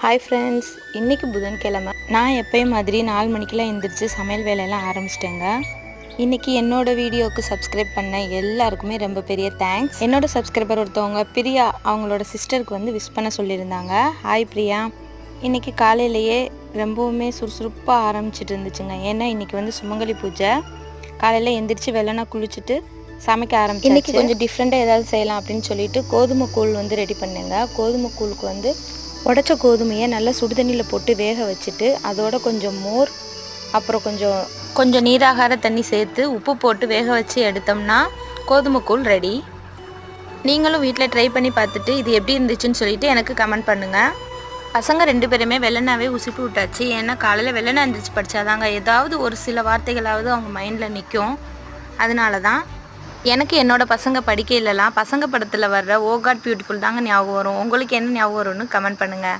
Hi friends, இன்றைக்கி புதன்கிழமை. நான் எப்பயும் மாதிரி 4 மணிக்கெலாம் எழுந்திரிச்சு சமையல் வேலையெல்லாம் ஆரம்பிச்சிட்டேங்க. இன்றைக்கி என்னோடய வீடியோவுக்கு சப்ஸ்கிரைப் பண்ண எல்லாருக்குமே ரொம்ப பெரிய தேங்க்ஸ். என்னோடய சப்ஸ்கிரைபர் ஒருத்தவங்க பிரியா, அவங்களோட சிஸ்டருக்கு வந்து விஷ் பண்ண சொல்லியிருந்தாங்க. ஹாய் பிரியா. இன்றைக்கி காலையிலேயே ரொம்பவுமே சுறுசுறுப்பாக ஆரம்பிச்சிட்டு இருந்துச்சுங்க. ஏன்னா இன்றைக்கி வந்து சுமங்கலி பூஜை. காலையில் எந்திரிச்சு வெள்ளனா குளிச்சுட்டு சமைக்க ஆரம்பிச்சு. இன்றைக்கி கொஞ்சம் டிஃப்ரெண்ட்டாக ஏதாவது செய்யலாம் அப்படின்னு சொல்லிட்டு கோதுமை கூழ் வந்து ரெடி பண்ணுங்க. கோதுமை கூழுக்கு வந்து உடச்ச கோதுமையை நல்லா சுடுதண்ணியில் போட்டு வேக வச்சுட்டு அதோட கொஞ்சம் மோர், அப்புறம் கொஞ்சம் நீராகார தண்ணி சேர்த்து உப்பு போட்டு வேக வச்சு எடுத்தோம்னா கோதுமை கூழ் ரெடி. நீங்களும் வீட்டில் ட்ரை பண்ணி பார்த்துட்டு இது எப்படி இருந்துச்சுன்னு சொல்லிட்டு எனக்கு கமெண்ட் பண்ணுங்கள். பசங்க 2 பேருமே வெள்ளனாவே உசுப்பி விட்டாச்சு. ஏன்னா காலையில் வெள்ளனா எழுந்திரிச்சு படித்தாதாங்க ஏதாவது ஒரு சில வார்த்தைகளாவது அவங்க மைண்டில் நிற்கும். அதனால தான் எனக்கு என்னோடய பசங்க படிக்க இல்லைலாம் பசங்க படத்தில் வர்ற ஓ காட் பியூட்டிஃபுல் தாங்க ஞாபகம் வரும். உங்களுக்கு என்ன ஞாபகம் வரும்னு கமெண்ட் பண்ணுங்கள்.